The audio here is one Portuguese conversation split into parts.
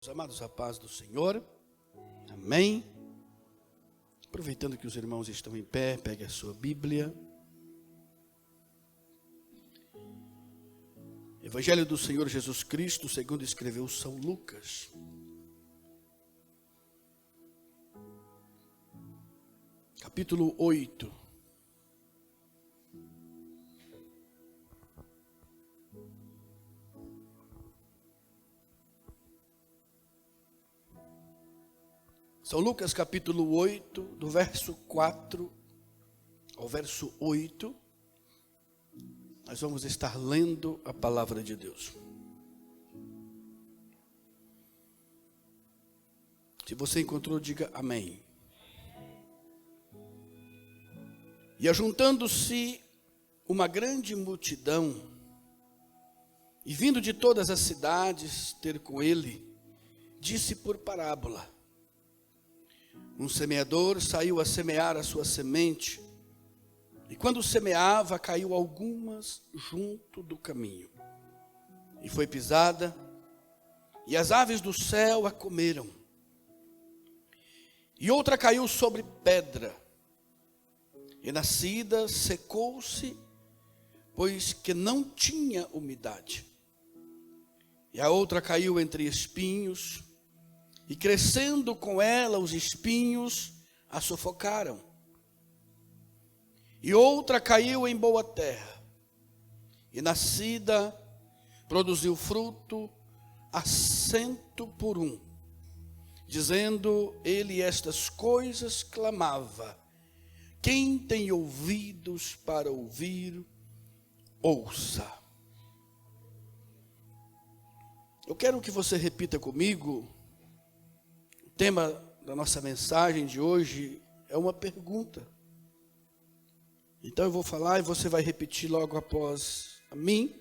Amados, a paz do Senhor, amém. Aproveitando que os irmãos estão em pé, pegue a sua Bíblia. Evangelho do Senhor Jesus Cristo, segundo escreveu São Lucas. Capítulo 8. São Lucas capítulo 8, do verso 4 ao verso 8, nós vamos estar lendo a palavra de Deus. Se você encontrou, diga amém. E ajuntando-se uma grande multidão, e vindo de todas as cidades ter com ele, disse por parábola: um semeador saiu a semear a sua semente, e quando semeava, caiu algumas junto do caminho, e foi pisada, e as aves do céu a comeram. E outra caiu sobre pedra, e nascida secou-se, pois que não tinha umidade. E a outra caiu entre espinhos, e crescendo com ela os espinhos a sufocaram. E outra caiu em boa terra, e nascida produziu fruto a 100 por 1. Dizendo ele estas coisas, clamava: quem tem ouvidos para ouvir, ouça. Eu quero que você repita comigo. O tema da nossa mensagem de hoje é uma pergunta. Então eu vou falar e você vai repetir logo após a mim.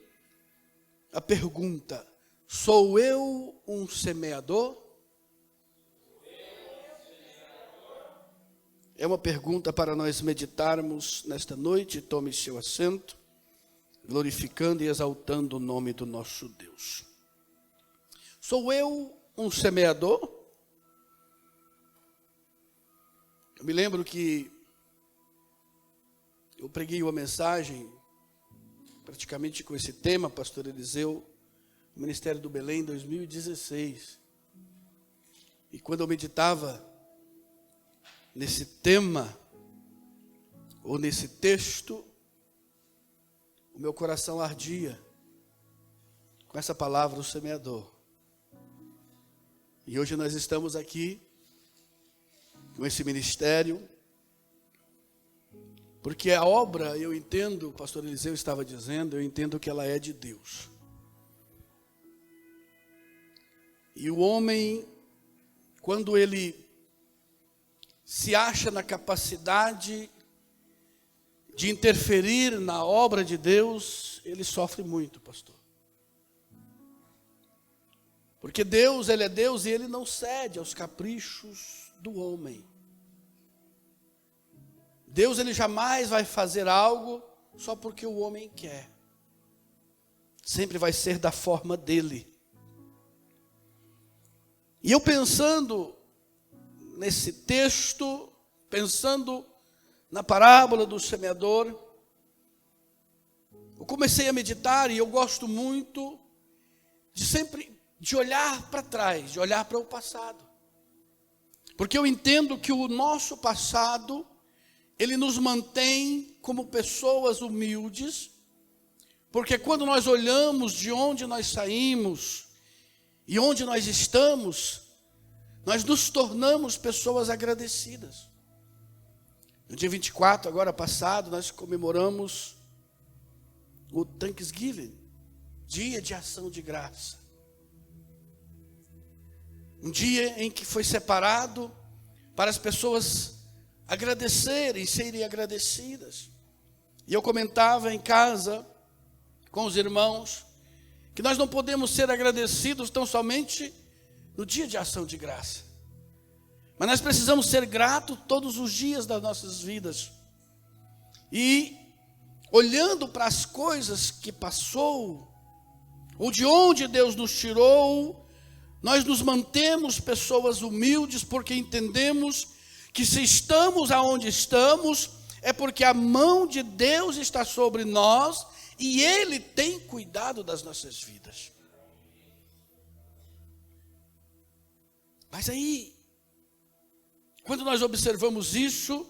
A pergunta: sou eu um semeador? É uma pergunta para nós meditarmos nesta noite. Tome seu assento, glorificando e exaltando o nome do nosso Deus. Sou eu um semeador? Eu me lembro que eu preguei uma mensagem praticamente com esse tema, pastor Eliseu, no Ministério do Belém, em 2016. E quando eu meditava nesse tema, ou nesse texto, o meu coração ardia com essa palavra, o semeador. E hoje nós estamos aqui com esse ministério, porque a obra, eu entendo, o pastor Eliseu estava dizendo, eu entendo que ela é de Deus. E o homem, quando ele se acha na capacidade de interferir na obra de Deus, ele sofre muito, pastor. Porque Deus, Ele é Deus e Ele não cede aos caprichos do homem. Deus, Ele jamais vai fazer algo só porque o homem quer. Sempre vai ser da forma dele. E eu pensando nesse texto, pensando na parábola do semeador, eu comecei a meditar e eu gosto muito de olhar para trás, de olhar para o passado. Porque eu entendo que o nosso passado, ele nos mantém como pessoas humildes, porque quando nós olhamos de onde nós saímos e onde nós estamos, nós nos tornamos pessoas agradecidas. No dia 24, agora passado, nós comemoramos o Thanksgiving, Dia de Ação de Graça. Um dia em que foi separado para as pessoas agradecerem, serem agradecidas. E eu comentava em casa com os irmãos que nós não podemos ser agradecidos tão somente no dia de ação de graça, mas nós precisamos ser gratos todos os dias das nossas vidas. E olhando para as coisas que passou, ou de onde Deus nos tirou, nós nos mantemos pessoas humildes porque entendemos que se estamos aonde estamos, é porque a mão de Deus está sobre nós e Ele tem cuidado das nossas vidas. Mas aí, quando nós observamos isso,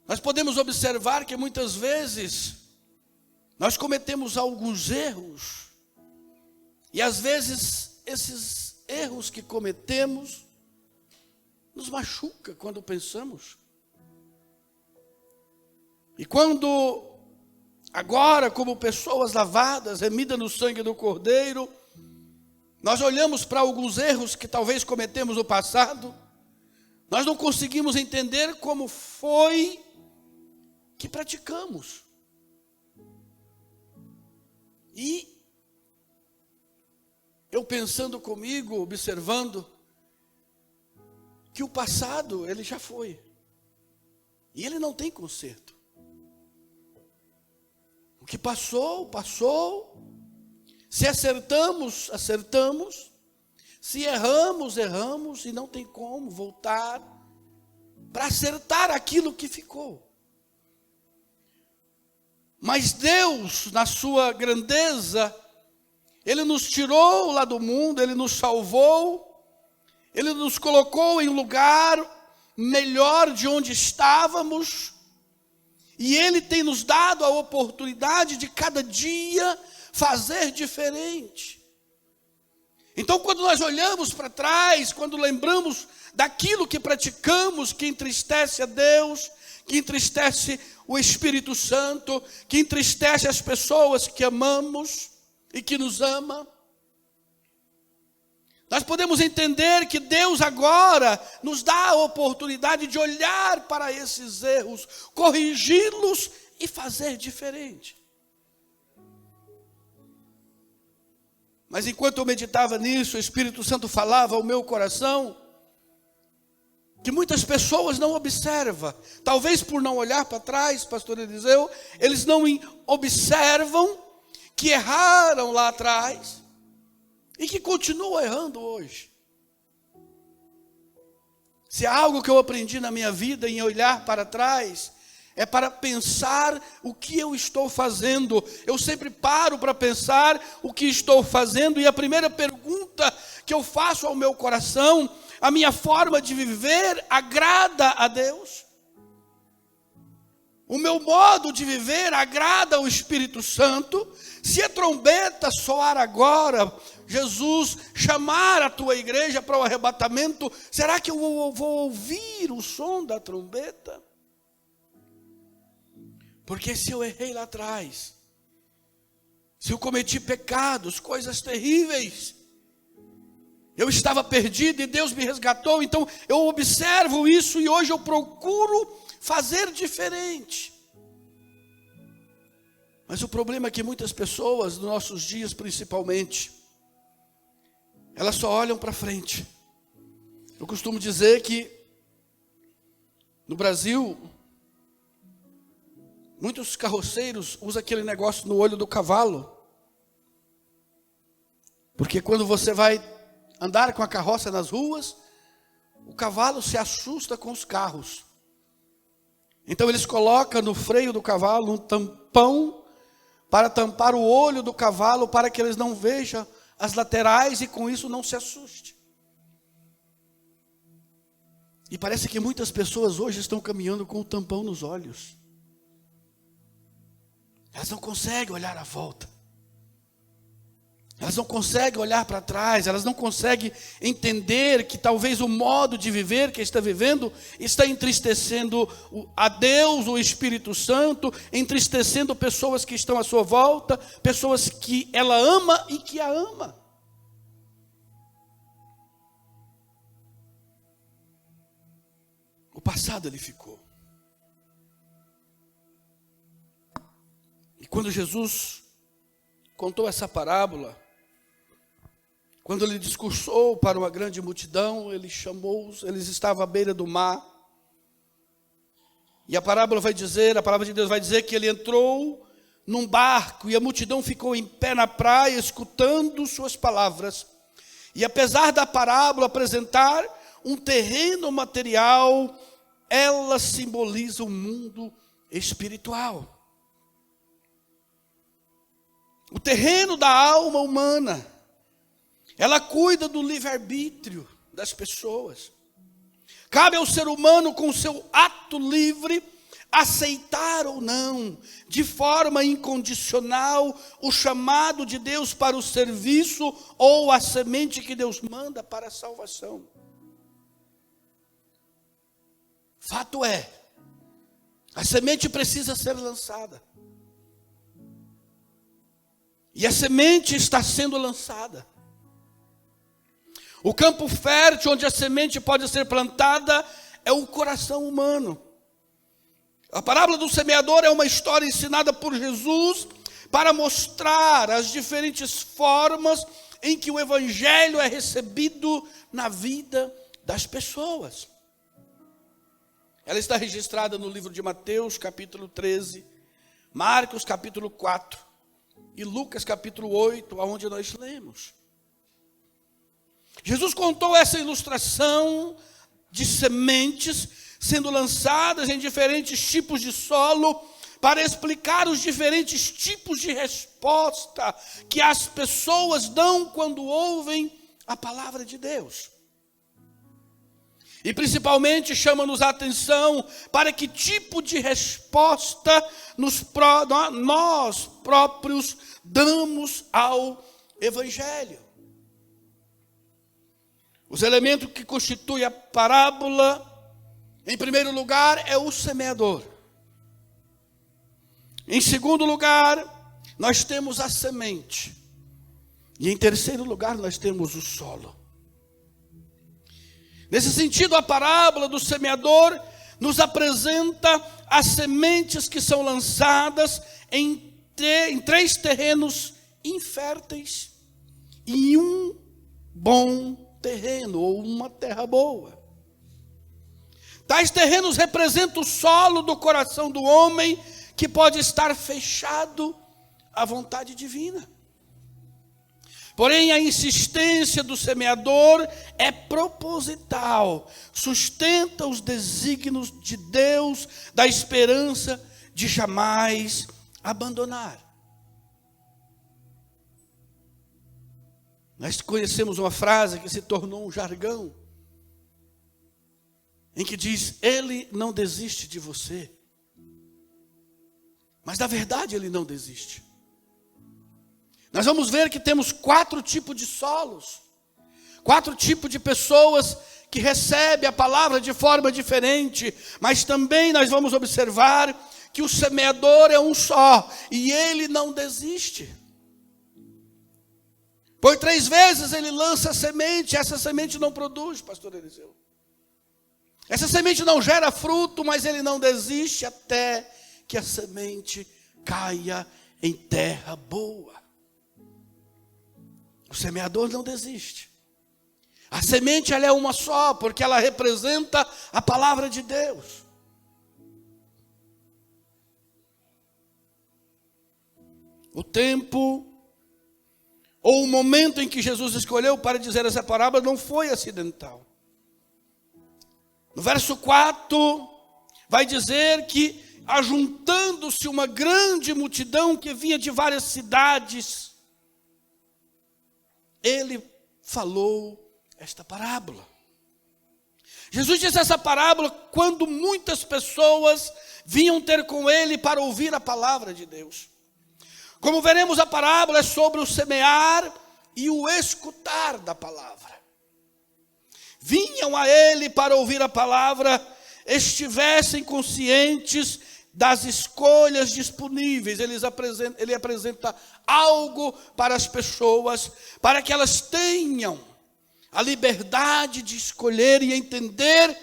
nós podemos observar que muitas vezes nós cometemos alguns erros, e às vezes esses erros que cometemos nos machuca quando pensamos. E quando agora, como pessoas lavadas, remidas no sangue do Cordeiro, nós olhamos para alguns erros que talvez cometemos no passado, nós não conseguimos entender como foi que praticamos. E eu pensando comigo, observando, que o passado, ele já foi. E ele não tem conserto. O que passou, passou. Se acertamos, acertamos. Se erramos, erramos. E não tem como voltar para acertar aquilo que ficou. Mas Deus, na sua grandeza, Ele nos tirou lá do mundo, Ele nos salvou, Ele nos colocou em um lugar melhor de onde estávamos, e Ele tem nos dado a oportunidade de cada dia fazer diferente. Então, quando nós olhamos para trás, quando lembramos daquilo que praticamos, que entristece a Deus, que entristece o Espírito Santo, que entristece as pessoas que amamos e que nos ama, nós podemos entender que Deus agora nos dá a oportunidade de olhar para esses erros, corrigi-los e fazer diferente. Mas enquanto eu meditava nisso, o Espírito Santo falava ao meu coração que muitas pessoas não observam, talvez por não olhar para trás, pastor Eliseu, eles não observam que erraram lá atrás e que continuam errando hoje. Se há algo que eu aprendi na minha vida em olhar para trás, é para pensar o que eu estou fazendo. Eu sempre paro para pensar o que estou fazendo, e a primeira pergunta que eu faço ao meu coração: a minha forma de viver agrada a Deus? O meu modo de viver agrada ao Espírito Santo? Se a trombeta soar agora, Jesus chamar a tua igreja para o arrebatamento, será que eu vou ouvir o som da trombeta? Porque se eu errei lá atrás, se eu cometi pecados, coisas terríveis, eu estava perdido e Deus me resgatou, então eu observo isso e hoje eu procuro fazer diferente. Mas o problema é que muitas pessoas, nos nossos dias principalmente, elas só olham para frente. Eu costumo dizer que no Brasil, muitos carroceiros usam aquele negócio no olho do cavalo. Porque quando você vai andar com a carroça nas ruas, o cavalo se assusta com os carros. Então eles colocam no freio do cavalo um tampão para tampar o olho do cavalo, para que eles não vejam as laterais e com isso não se assuste. E parece que muitas pessoas hoje estão caminhando com o tampão nos olhos. Elas não conseguem olhar à volta. Elas não conseguem olhar para trás, elas não conseguem entender que talvez o modo de viver que está vivendo está entristecendo a Deus, o Espírito Santo, entristecendo pessoas que estão à sua volta, pessoas que ela ama e que a ama. O passado ele ficou. E quando Jesus contou essa parábola, quando ele discursou para uma grande multidão, ele chamou-os, eles estavam à beira do mar. E a parábola vai dizer, a palavra de Deus vai dizer que ele entrou num barco e a multidão ficou em pé na praia, escutando suas palavras. E apesar da parábola apresentar um terreno material, ela simboliza o mundo espiritual. O terreno da alma humana. Ela cuida do livre-arbítrio das pessoas. Cabe ao ser humano, com seu ato livre, aceitar ou não, de forma incondicional, o chamado de Deus para o serviço ou a semente que Deus manda para a salvação. Fato é, a semente precisa ser lançada. E a semente está sendo lançada. O campo fértil onde a semente pode ser plantada é o coração humano. A parábola do semeador é uma história ensinada por Jesus para mostrar as diferentes formas em que o evangelho é recebido na vida das pessoas. Ela está registrada no livro de Mateus, capítulo 13, Marcos, capítulo 4 e Lucas, capítulo 8, aonde nós lemos. Jesus contou essa ilustração de sementes sendo lançadas em diferentes tipos de solo para explicar os diferentes tipos de resposta que as pessoas dão quando ouvem a palavra de Deus. E principalmente chama-nos a atenção para que tipo de resposta nós próprios damos ao Evangelho. Os elementos que constituem a parábola, em primeiro lugar, é o semeador. Em segundo lugar, nós temos a semente. E em terceiro lugar, nós temos o solo. Nesse sentido, a parábola do semeador nos apresenta as sementes que são lançadas em 3 terrenos inférteis e um bom terreno, ou uma terra boa. Tais terrenos representam o solo do coração do homem, que pode estar fechado à vontade divina. Porém, a insistência do semeador é proposital, sustenta os desígnios de Deus, da esperança de jamais abandonar. Nós conhecemos uma frase que se tornou um jargão, em que diz: Ele não desiste de você. Mas na verdade Ele não desiste. Nós vamos ver que temos 4 tipos de solos, 4 tipos de pessoas que recebem a palavra de forma diferente, mas também nós vamos observar que o semeador é um só, e ele não desiste. Por 3 vezes ele lança a semente, essa semente não produz, pastor Eliseu. Essa semente não gera fruto, mas ele não desiste até que a semente caia em terra boa. O semeador não desiste. A semente, ela é uma só, porque ela representa a palavra de Deus. O tempo ou o momento em que Jesus escolheu para dizer essa parábola não foi acidental. No verso 4, vai dizer que, ajuntando-se uma grande multidão que vinha de várias cidades, ele falou esta parábola. Jesus disse essa parábola quando muitas pessoas vinham ter com ele para ouvir a palavra de Deus. Como veremos, a parábola é sobre o semear e o escutar da palavra. Vinham a ele para ouvir a palavra, estivessem conscientes das escolhas disponíveis. Ele apresenta algo para as pessoas, para que elas tenham a liberdade de escolher e entender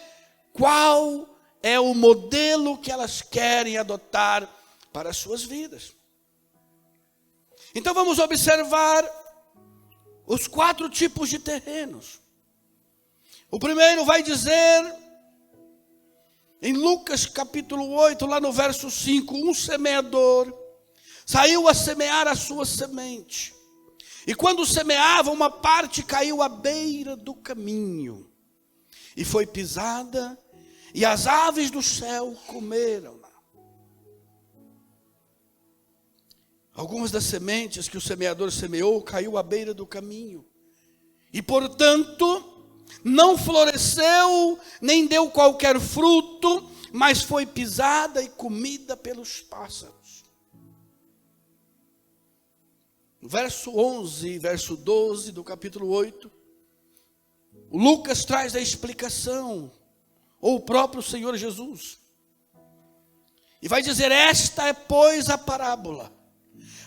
qual é o modelo que elas querem adotar para as suas vidas. Então vamos observar os 4 tipos de terrenos. O primeiro vai dizer, em Lucas capítulo 8, lá no verso 5, um semeador saiu a semear a sua semente. E quando semeava, uma parte caiu à beira do caminho, e foi pisada, e as aves do céu comeram-na. Algumas das sementes que o semeador semeou caiu à beira do caminho, e portanto não floresceu, nem deu qualquer fruto, mas foi pisada e comida pelos pássaros. Verso 11, verso 12 do capítulo 8, Lucas traz a explicação, ou o próprio Senhor Jesus. E vai dizer: esta é, pois, a parábola.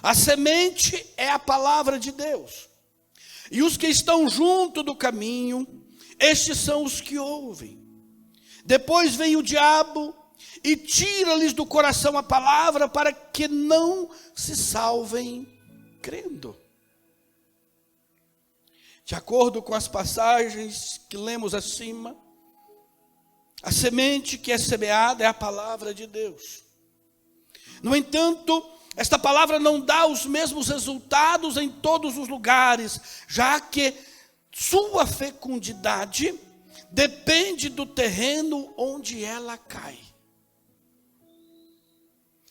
A semente é a palavra de Deus. E os que estão junto do caminho, estes são os que ouvem. Depois vem o diabo e tira-lhes do coração a palavra, para que não se salvem crendo. De acordo com as passagens que lemos acima, a semente que é semeada é a palavra de Deus. No entanto, esta palavra não dá os mesmos resultados em todos os lugares, já que sua fecundidade depende do terreno onde ela cai.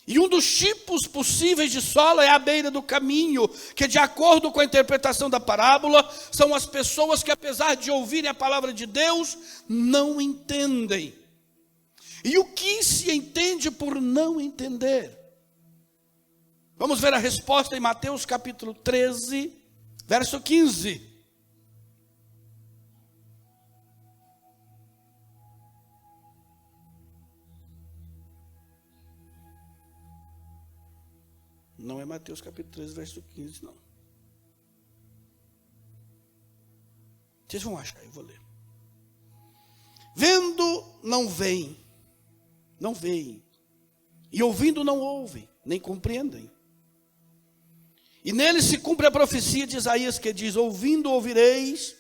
E um dos tipos possíveis de solo é a beira do caminho, que, de acordo com a interpretação da parábola, são as pessoas que, apesar de ouvirem a palavra de Deus, não entendem. E o que se entende por não entender? Vamos ver a resposta em Mateus capítulo 13, verso 15. Não é Mateus capítulo 13, verso 15, não. Vocês vão achar, eu vou ler. Vendo, não veem. Não veem. E ouvindo, não ouvem, nem compreendem. E nele se cumpre a profecia de Isaías, que diz: ouvindo ouvireis,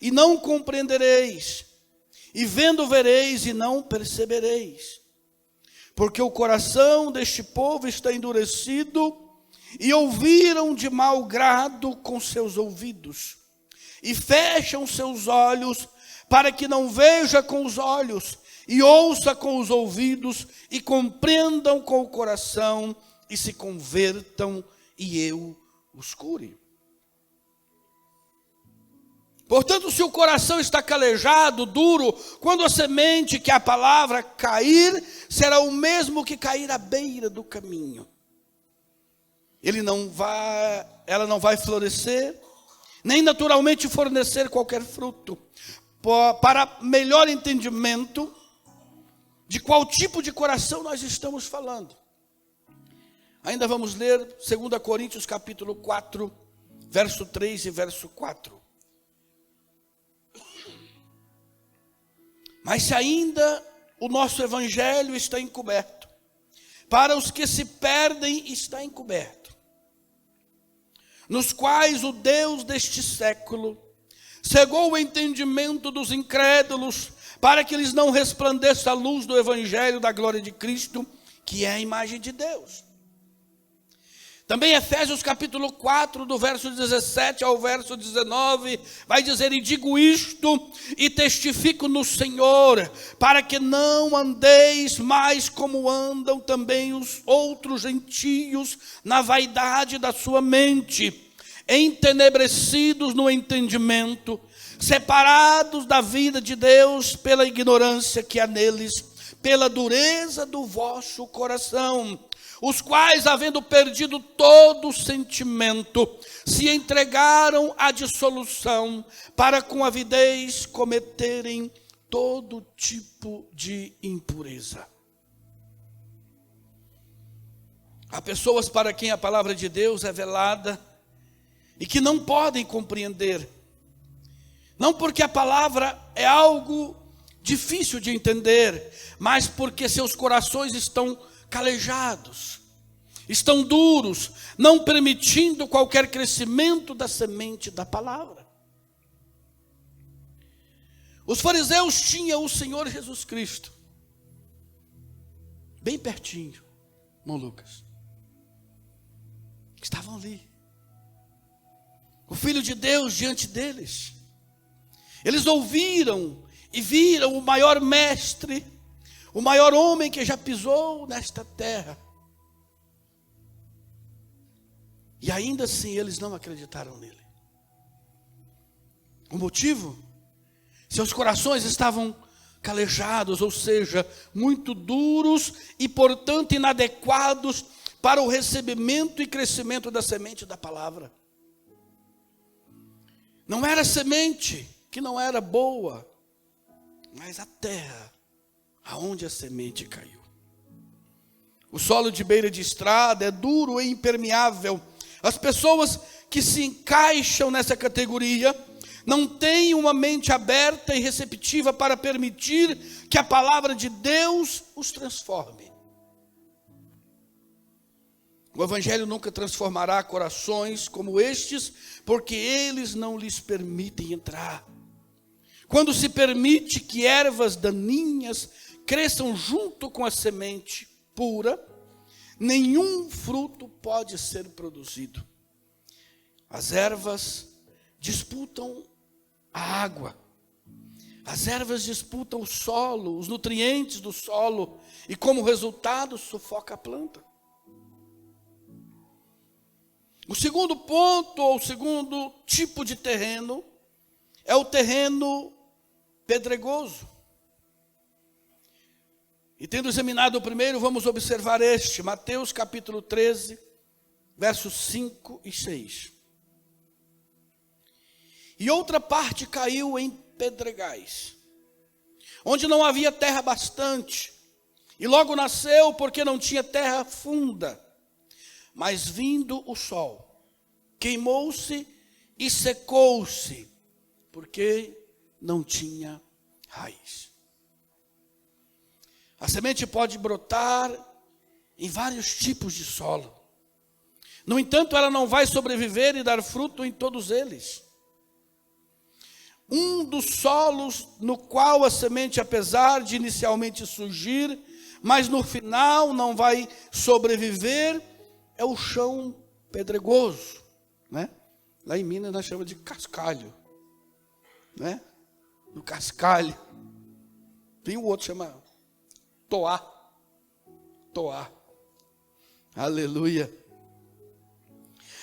e não compreendereis. E vendo vereis, e não percebereis. Porque o coração deste povo está endurecido, e ouviram de mau grado com seus ouvidos, e fecham seus olhos, para que não veja com os olhos, e ouça com os ouvidos, e compreendam com o coração, e se convertam, e eu os cure. Portanto, se o coração está calejado, duro, quando a semente, que é a palavra, cair, será o mesmo que cair à beira do caminho. Ela não vai florescer, nem naturalmente fornecer qualquer fruto. Para melhor entendimento de qual tipo de coração nós estamos falando, ainda vamos ler 2 Coríntios capítulo 4, verso 3 e verso 4. Mas se ainda o nosso evangelho está encoberto, para os que se perdem está encoberto, nos quais o Deus deste século cegou o entendimento dos incrédulos, para que eles não resplandeça a luz do evangelho da glória de Cristo, que é a imagem de Deus. Também Efésios capítulo 4, do verso 17 ao verso 19, vai dizer: e digo isto, e testifico no Senhor, para que não andeis mais como andam também os outros gentios, na vaidade da sua mente, entenebrecidos no entendimento, separados da vida de Deus pela ignorância que há neles, pela dureza do vosso coração, os quais, havendo perdido todo o sentimento, se entregaram à dissolução, para com avidez cometerem todo tipo de impureza. Há pessoas para quem a palavra de Deus é velada e que não podem compreender, não porque a palavra é algo difícil de entender, mas porque seus corações estão calejados, estão duros, não permitindo qualquer crescimento da semente da palavra. Os fariseus tinham o Senhor Jesus Cristo bem pertinho, irmão Lucas. Estavam ali. o Filho de Deus diante deles. Eles ouviram e viram o maior mestre, o maior homem que já pisou nesta terra. E ainda assim eles não acreditaram nele. O motivo? Seus corações estavam calejados, ou seja, muito duros e, portanto, inadequados para o recebimento e crescimento da semente da palavra. Não era a semente que não era boa, mas a terra aonde a semente caiu. O solo de beira de estrada é duro e impermeável. As pessoas que se encaixam nessa categoria não têm uma mente aberta e receptiva para permitir que a palavra de Deus os transforme. O Evangelho nunca transformará corações como estes, porque eles não lhes permitem entrar. Quando se permite que ervas daninhas cresçam junto com a semente pura, nenhum fruto pode ser produzido. As ervas disputam a água. As ervas disputam o solo, os nutrientes do solo, e como resultado sufoca a planta. O segundo ponto, ou o segundo tipo de terreno, é o terreno pedregoso. E tendo examinado o primeiro, vamos observar este, Mateus capítulo 13, versos 5 e 6. E outra parte caiu em pedregais, onde não havia terra bastante, e logo nasceu porque não tinha terra funda. Mas vindo o sol, queimou-se e secou-se, porque não tinha raiz. A semente pode brotar em vários tipos de solo. No entanto, ela não vai sobreviver e dar fruto em todos eles. Um dos solos no qual a semente, apesar de inicialmente surgir, mas no final não vai sobreviver, é o chão pedregoso, né? Lá em Minas nós chamamos de cascalho, né? No cascalho. Tem o outro que chama toá. Aleluia.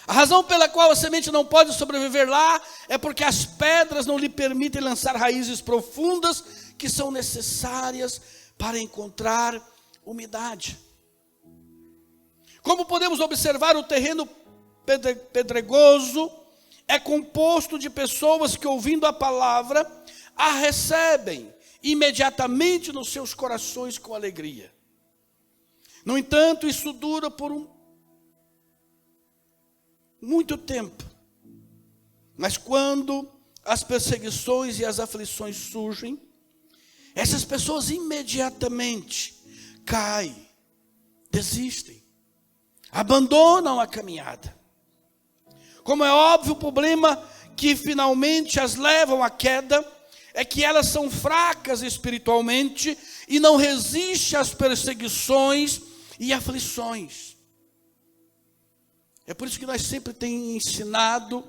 A razão pela qual a semente não pode sobreviver lá é porque as pedras não lhe permitem lançar raízes profundas que são necessárias para encontrar umidade. Como podemos observar, o terreno pedregoso é composto de pessoas que, ouvindo a palavra, a recebem imediatamente nos seus corações com alegria. No entanto, isso dura por muito tempo. Mas quando as perseguições e as aflições surgem, essas pessoas imediatamente caem, desistem, abandonam a caminhada. Como é óbvio, o problema que finalmente as levam à queda é que elas são fracas espiritualmente e não resistem às perseguições e aflições. É por isso que nós sempre temos ensinado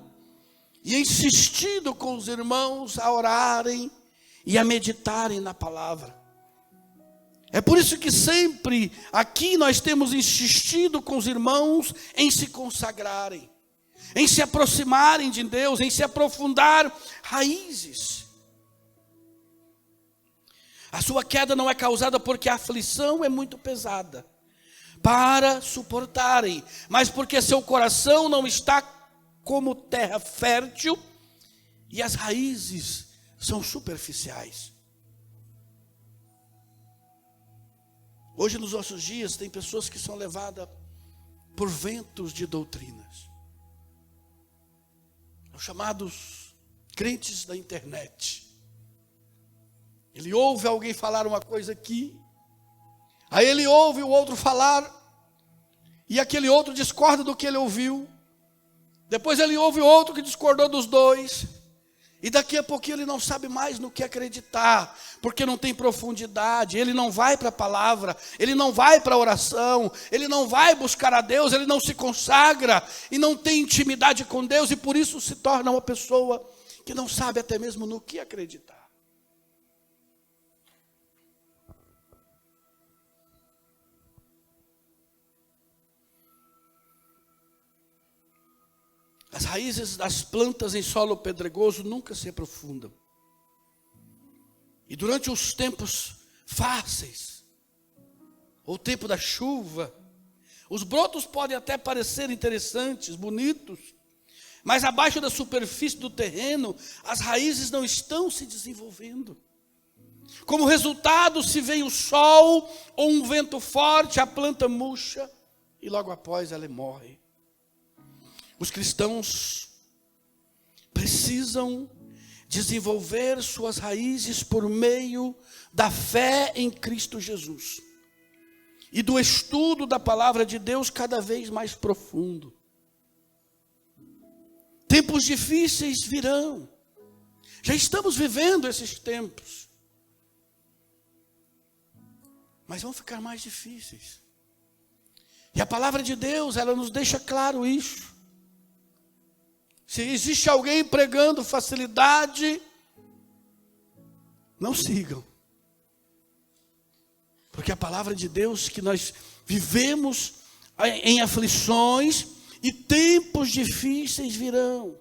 e insistido com os irmãos a orarem e a meditarem na palavra. É por isso que sempre aqui nós temos insistido com os irmãos em se consagrarem, em se aproximarem de Deus, em se aprofundar raízes. A sua queda não é causada porque a aflição é muito pesada para suportarem, mas porque seu coração não está como terra fértil e as raízes são superficiais. Hoje, nos nossos dias, tem pessoas que são levadas por ventos de doutrinas, os chamados crentes da internet. Ele ouve alguém falar uma coisa aqui, aí ele ouve o outro falar, e aquele outro discorda do que ele ouviu. Depois ele ouve outro que discordou dos dois, E daqui a pouquinho ele não sabe mais no que acreditar, porque não tem profundidade, ele não vai para a palavra, ele não vai para a oração, ele não vai buscar a Deus, ele não se consagra e não tem intimidade com Deus, e por isso se torna uma pessoa que não sabe até mesmo no que acreditar. As raízes das plantas em solo pedregoso nunca se aprofundam. E durante os tempos fáceis, ou o tempo da chuva, os brotos podem até parecer interessantes, bonitos, mas abaixo da superfície do terreno, as raízes não estão se desenvolvendo. Como resultado, se vem o sol ou um vento forte, a planta murcha e logo após ela morre. Os cristãos precisam desenvolver suas raízes por meio da fé em Cristo Jesus e do estudo da palavra de Deus cada vez mais profundo. Tempos difíceis virão. Já estamos vivendo esses tempos. Mas vão ficar mais difíceis. E a palavra de Deus, ela nos deixa claro isso. Se existe alguém pregando facilidade, não sigam. Porque a palavra de Deus que nós vivemos em aflições e tempos difíceis virão.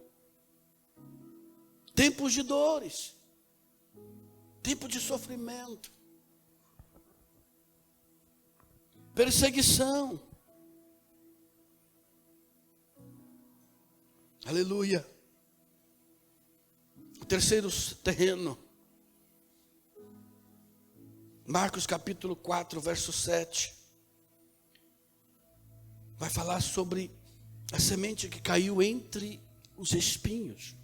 Tempos de dores. Tempo de sofrimento. Perseguição. Aleluia. O terceiro terreno. Marcos capítulo 4, verso 7. Vai falar sobre a semente que caiu entre os espinhos.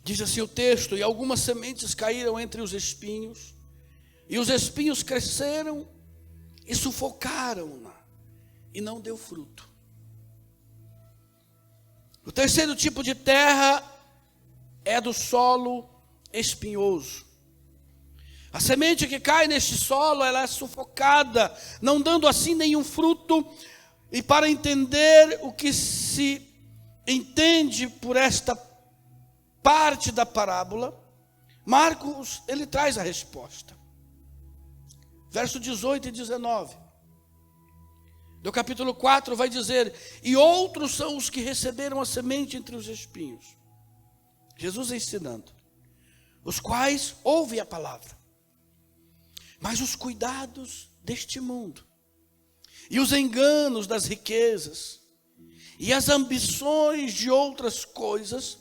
Diz assim o texto: e algumas sementes caíram entre os espinhos, e os espinhos cresceram e sufocaram-na, e não deu fruto. O terceiro tipo de terra é do solo espinhoso. A semente que cai neste solo, ela é sufocada, não dando assim nenhum fruto. E para entender o que se entende por esta parte da parábola, Marcos, ele traz a resposta. Verso 18 e 19. Do capítulo 4 vai dizer: e outros são os que receberam a semente entre os espinhos. Jesus ensinando. Os quais ouvem a palavra. Mas os cuidados deste mundo, e os enganos das riquezas, e as ambições de outras coisas,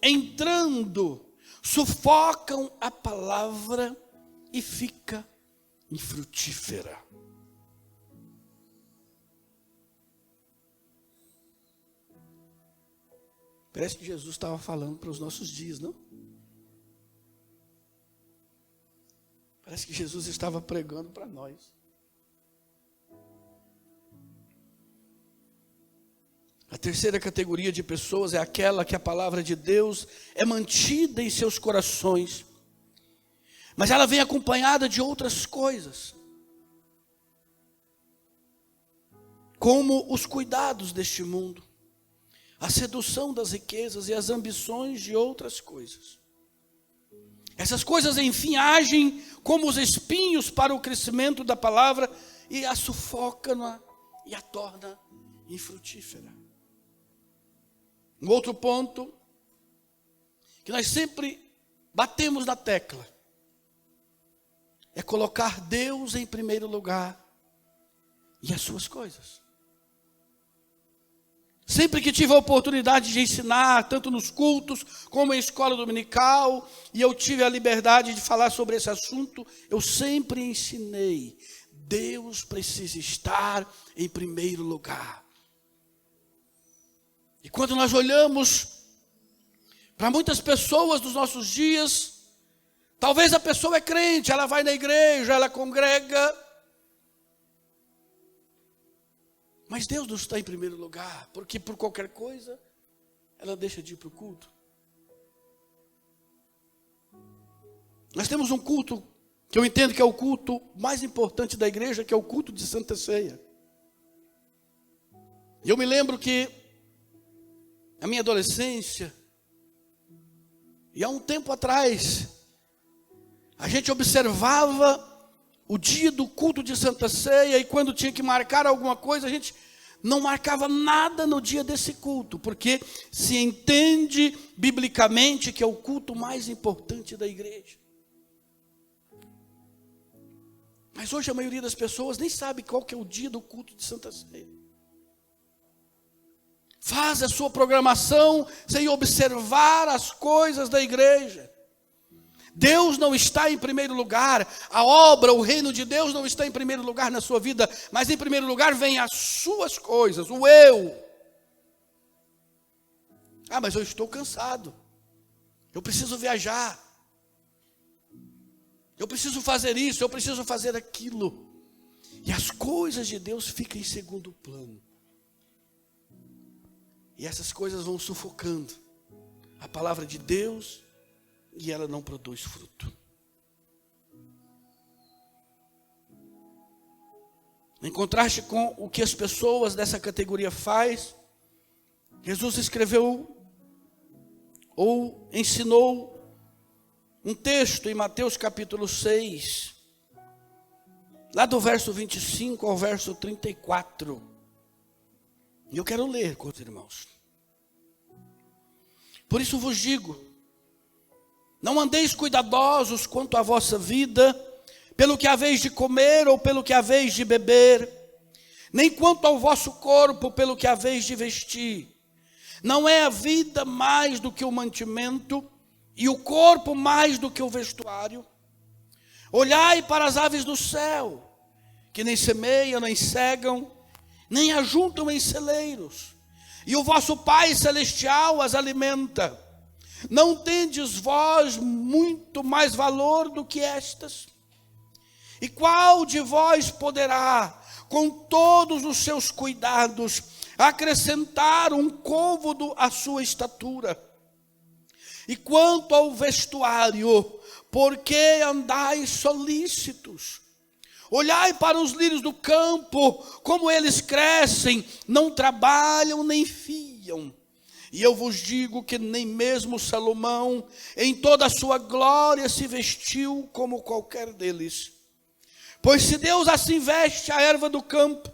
entrando, sufocam a palavra e fica infrutífera. Parece que Jesus estava falando para os nossos dias, não? Parece que Jesus estava pregando para nós. A terceira categoria de pessoas é aquela que a palavra de Deus é mantida em seus corações, mas ela vem acompanhada de outras coisas, como os cuidados deste mundo, a sedução das riquezas e as ambições de outras coisas. Essas coisas, enfim, agem como os espinhos para o crescimento da palavra e a sufocam e a torna infrutífera. Um outro ponto que nós sempre batemos na tecla é colocar Deus em primeiro lugar e as suas coisas. Sempre que tive a oportunidade de ensinar, tanto nos cultos como em escola dominical, e eu tive a liberdade de falar sobre esse assunto, eu sempre ensinei: Deus precisa estar em primeiro lugar. E quando nós olhamos para muitas pessoas dos nossos dias, talvez a pessoa é crente, ela vai na igreja, ela congrega, mas Deus não está em primeiro lugar, porque por qualquer coisa ela deixa de ir para o culto. Nós temos um culto que eu entendo que é o culto mais importante da igreja, que é o culto de Santa Ceia. E eu me lembro que, na minha adolescência, e há um tempo atrás, a gente observava o dia do culto de Santa Ceia, e quando tinha que marcar alguma coisa, a gente não marcava nada no dia desse culto, porque se entende biblicamente que é o culto mais importante da igreja. Mas hoje a maioria das pessoas nem sabe qual que é o dia do culto de Santa Ceia. Faz a sua programação sem observar as coisas da igreja. Deus não está em primeiro lugar, a obra, o reino de Deus não está em primeiro lugar na sua vida, mas em primeiro lugar vem as suas coisas, o eu. Ah, mas eu estou cansado, eu preciso viajar, eu preciso fazer isso, eu preciso fazer aquilo. E as coisas de Deus ficam em segundo plano. E essas coisas vão sufocando a palavra de Deus e ela não produz fruto. Em contraste com o que as pessoas dessa categoria fazem, Jesus escreveu ou ensinou um texto em Mateus capítulo 6, lá do verso 25 ao verso 34. E eu quero ler com os irmãos. Por isso vos digo, não andeis cuidadosos quanto à vossa vida, pelo que haveis de comer ou pelo que haveis de beber, nem quanto ao vosso corpo, pelo que haveis de vestir. Não é a vida mais do que o mantimento, e o corpo mais do que o vestuário? Olhai para as aves do céu, que nem semeiam, nem cegam, nem ajuntam em celeiros, e o vosso Pai Celestial as alimenta. Não tendes vós muito mais valor do que estas? E qual de vós poderá, com todos os seus cuidados, acrescentar um côvado à sua estatura? E quanto ao vestuário, por que andais solícitos? Olhai para os lírios do campo, como eles crescem, não trabalham nem fiam. E eu vos digo que nem mesmo Salomão, em toda a sua glória, se vestiu como qualquer deles. Pois se Deus assim veste a erva do campo,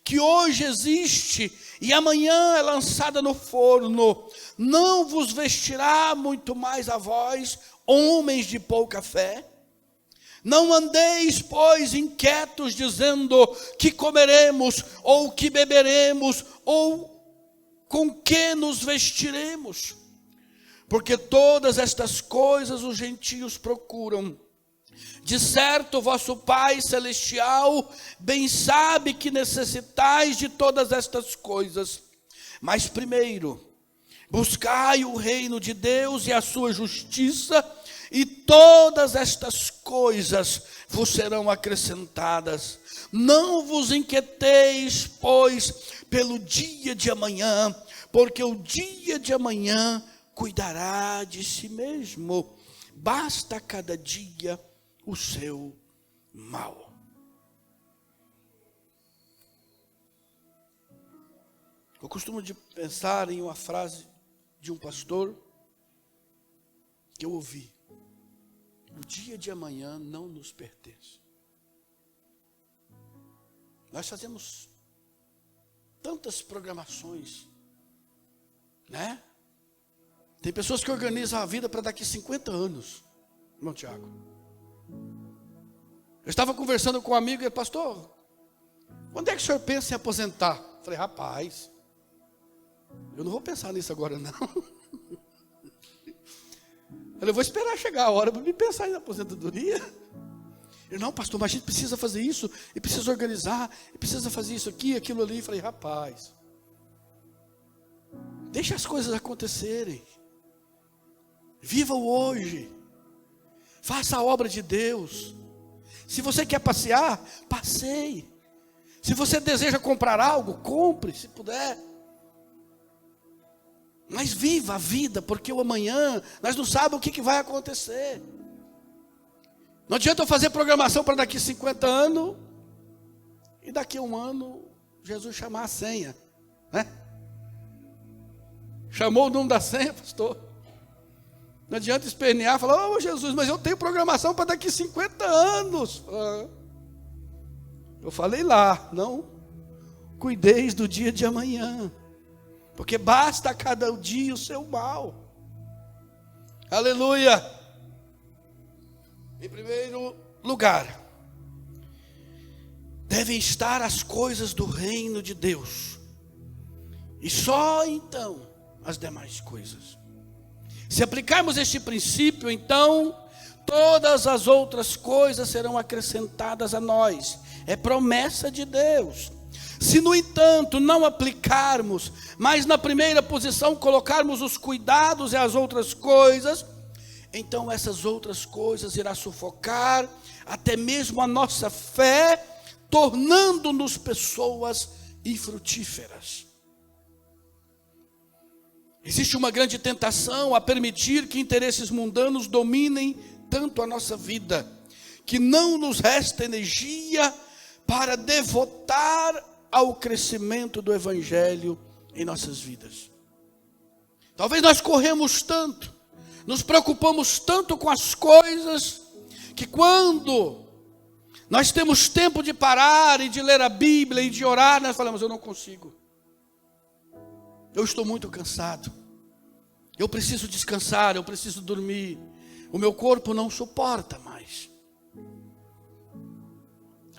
que hoje existe e amanhã é lançada no forno, não vos vestirá muito mais a vós, homens de pouca fé? Não andeis, pois, inquietos, dizendo que comeremos, ou que beberemos, ou com que nos vestiremos? Porque todas estas coisas os gentios procuram. De certo, vosso Pai Celestial bem sabe que necessitais de todas estas coisas. Mas primeiro, buscai o reino de Deus e a sua justiça, e todas estas coisas vos serão acrescentadas. Não vos inquieteis, pois, pelo dia de amanhã, porque o dia de amanhã cuidará de si mesmo. Basta cada dia o seu mal. Eu costumo de pensar em uma frase de um pastor que eu ouvi: o dia de amanhã não nos pertence. Nós fazemos tantas programações, né? Tem pessoas que organizam a vida para daqui 50 anos, irmão Tiago. Eu estava conversando com um amigo e ele: pastor, quando é que o senhor pensa em aposentar? Eu falei: rapaz, eu não vou pensar nisso agora não. Eu vou esperar chegar a hora para me pensar em aposentadoria. Eu: não, pastor, mas a gente precisa fazer isso, e precisa organizar, e precisa fazer isso aqui, aquilo ali. Eu falei: rapaz, deixa as coisas acontecerem. Viva o hoje. Faça a obra de Deus. Se você quer passear, passeie. Se você deseja comprar algo, compre, se puder. Mas viva a vida, porque o amanhã, nós não sabemos o que vai acontecer. Não adianta eu fazer programação para daqui 50 anos, e daqui a um ano, Jesus chamar a senha, né? Chamou o número da senha, pastor. Não adianta espernear e falar, ô Jesus, mas eu tenho programação para daqui 50 anos. Eu falei lá, não cuideis do dia de amanhã, porque basta a cada dia o seu mal. Aleluia. Em primeiro lugar, devem estar as coisas do reino de Deus, e só então as demais coisas. Se aplicarmos este princípio, então todas as outras coisas serão acrescentadas a nós. É promessa de Deus. Se, no entanto, não aplicarmos, mas na primeira posição colocarmos os cuidados e as outras coisas, então essas outras coisas irá sufocar até mesmo a nossa fé, tornando-nos pessoas infrutíferas. Existe uma grande tentação a permitir que interesses mundanos dominem tanto a nossa vida, que não nos resta energia para devotar ao crescimento do Evangelho em nossas vidas. Talvez nós corremos tanto, nos preocupamos tanto com as coisas, que quando nós temos tempo de parar e de ler a Bíblia e de orar, nós falamos, eu não consigo. Eu estou muito cansado. Eu preciso descansar, eu preciso dormir. O meu corpo não suporta mais.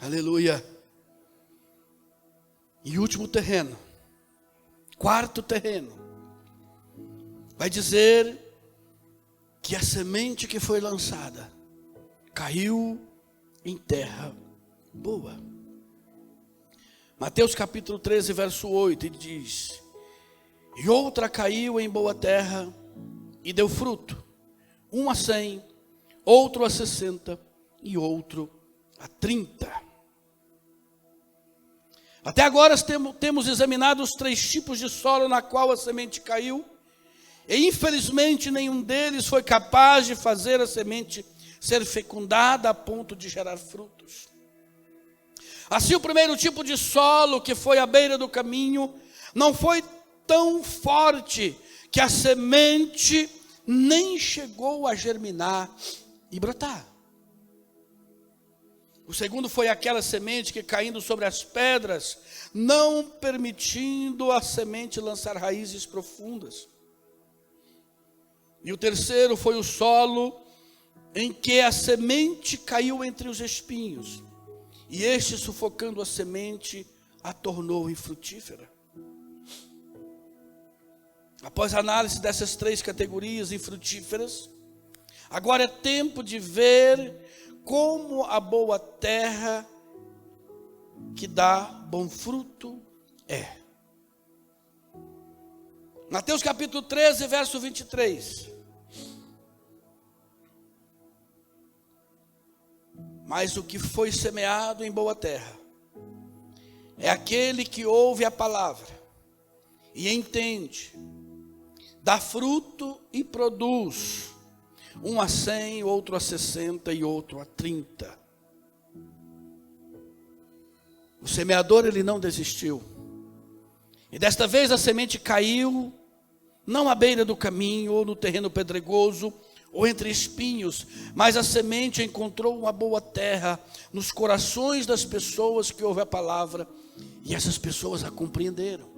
Aleluia. E último terreno, quarto terreno, vai dizer que a semente que foi lançada caiu em terra boa. Mateus capítulo 13, verso 8, ele diz: e outra caiu em boa terra e deu fruto, um a 100, outro a 60 e outro a 30. Até agora temos examinado os 3 tipos de solo na qual a semente caiu, e infelizmente nenhum deles foi capaz de fazer a semente ser fecundada a ponto de gerar frutos. Assim, o primeiro tipo de solo, que foi à beira do caminho, não foi tão forte que a semente nem chegou a germinar e brotar. O segundo foi aquela semente que, caindo sobre as pedras, não permitindo a semente lançar raízes profundas. E o terceiro foi o solo em que a semente caiu entre os espinhos, e este, sufocando a semente, a tornou infrutífera. Após a análise dessas 3 categorias infrutíferas, agora é tempo de ver como a boa terra que dá bom fruto é. Mateus capítulo 13, verso 23. Mas o que foi semeado em boa terra é aquele que ouve a palavra e entende, dá fruto e produz, um a 100, outro a 60 e outro a 30. O semeador, ele não desistiu. E desta vez a semente caiu, não à beira do caminho, ou no terreno pedregoso, ou entre espinhos, mas a semente encontrou uma boa terra nos corações das pessoas que ouvem a palavra, e essas pessoas a compreenderam.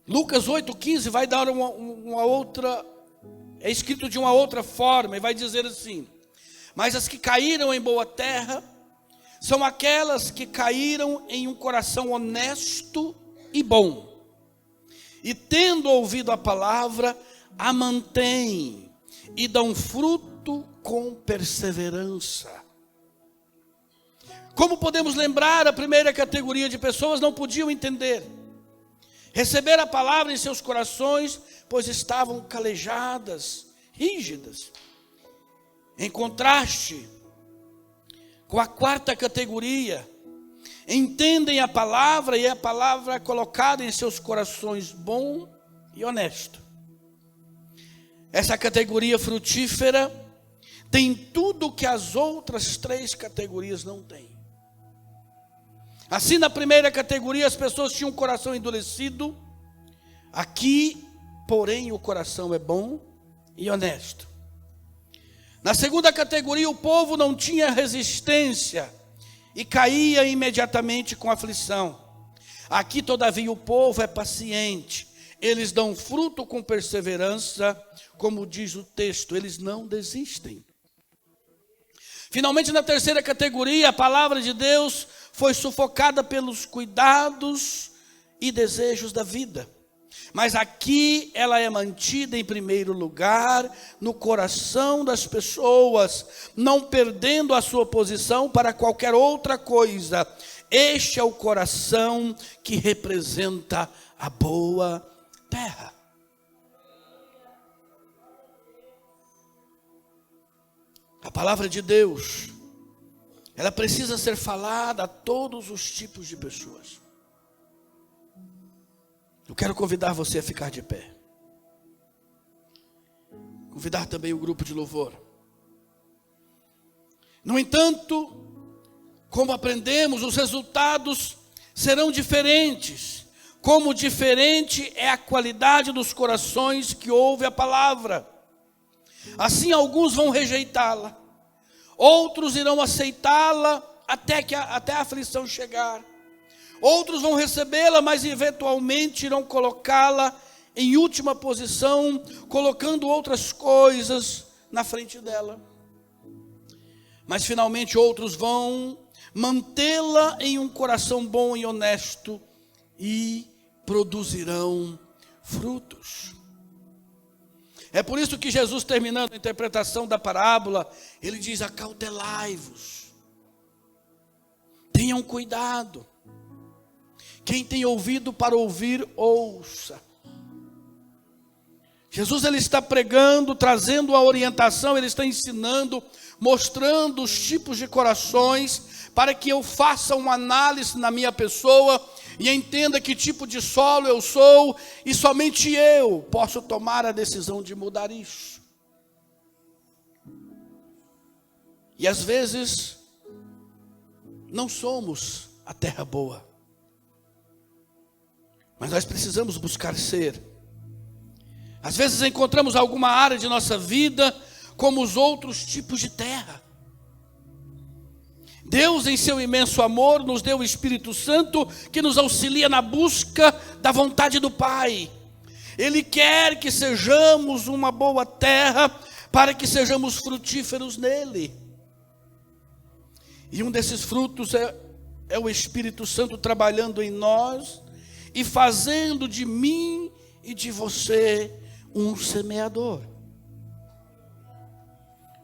Lucas 8,15 vai dar uma outra, é escrito de uma outra forma, e vai dizer assim: mas as que caíram em boa terra são aquelas que caíram em um coração honesto e bom, e tendo ouvido a palavra, a mantêm e dão fruto com perseverança. Como podemos lembrar, a primeira categoria de pessoas não podiam entender, receber a palavra em seus corações, pois estavam calejadas, rígidas. Em contraste com a quarta categoria, entendem a palavra e a palavra é colocada em seus corações bom e honesto. Essa categoria frutífera tem tudo que as outras 3 categorias não têm. Assim, na primeira categoria, as pessoas tinham um coração endurecido. Aqui, porém, o coração é bom e honesto. Na segunda categoria, o povo não tinha resistência e caía imediatamente com aflição. Aqui, todavia, o povo é paciente. Eles dão fruto com perseverança, como diz o texto, eles não desistem. Finalmente, na terceira categoria, a palavra de Deus foi sufocada pelos cuidados e desejos da vida. Mas aqui ela é mantida em primeiro lugar no coração das pessoas, não perdendo a sua posição para qualquer outra coisa. Este é o coração que representa a boa terra. A palavra de Deus, ela precisa ser falada a todos os tipos de pessoas. Eu quero convidar você a ficar de pé. Convidar também o grupo de louvor. No entanto, como aprendemos, os resultados serão diferentes. Como diferente é a qualidade dos corações que ouvem a palavra. Assim, alguns vão rejeitá-la, outros irão aceitá-la até a aflição chegar. Outros vão recebê-la, mas eventualmente irão colocá-la em última posição, colocando outras coisas na frente dela. Mas finalmente outros vão mantê-la em um coração bom e honesto e produzirão frutos. É por isso que Jesus, terminando a interpretação da parábola, ele diz: acautelai-vos, tenham cuidado. Quem tem ouvido para ouvir, ouça. Jesus, ele está pregando, trazendo a orientação, ele está ensinando, mostrando os tipos de corações, para que eu faça uma análise na minha pessoa e entenda que tipo de solo eu sou, e somente eu posso tomar a decisão de mudar isso. E às vezes, não somos a terra boa, mas nós precisamos buscar ser. Às vezes encontramos alguma área de nossa vida como os outros tipos de terra. Deus, em seu imenso amor, nos deu o Espírito Santo que nos auxilia na busca da vontade do Pai. Ele quer que sejamos uma boa terra para que sejamos frutíferos nele. E um desses frutos é o Espírito Santo trabalhando em nós e fazendo de mim e de você um semeador.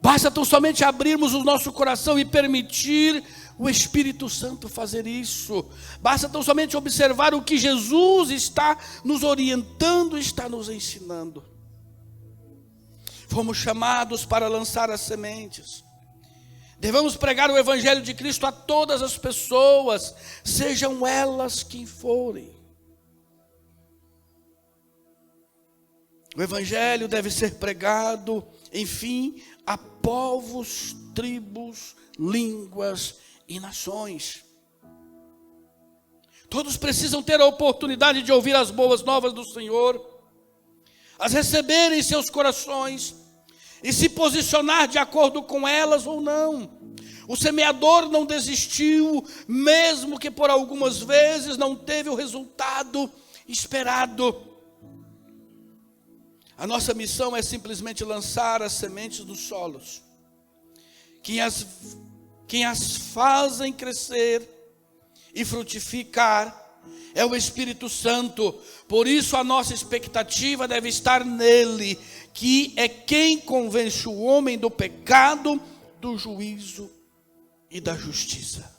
Basta tão somente abrirmos o nosso coração e permitir o Espírito Santo fazer isso. Basta tão somente observar o que Jesus está nos orientando, está nos ensinando. Fomos chamados para lançar as sementes. Devemos pregar o Evangelho de Cristo a todas as pessoas, sejam elas quem forem. O Evangelho deve ser pregado, enfim, a povos, tribos, línguas e nações. Todos precisam ter a oportunidade de ouvir as boas novas do Senhor, as receber em seus corações e se posicionar de acordo com elas ou não. O semeador não desistiu, mesmo que por algumas vezes não teve o resultado esperado. A nossa missão é simplesmente lançar as sementes dos solos. Quem as fazem crescer e frutificar é o Espírito Santo. Por isso a nossa expectativa deve estar nele, que é quem convence o homem do pecado, do juízo e da justiça.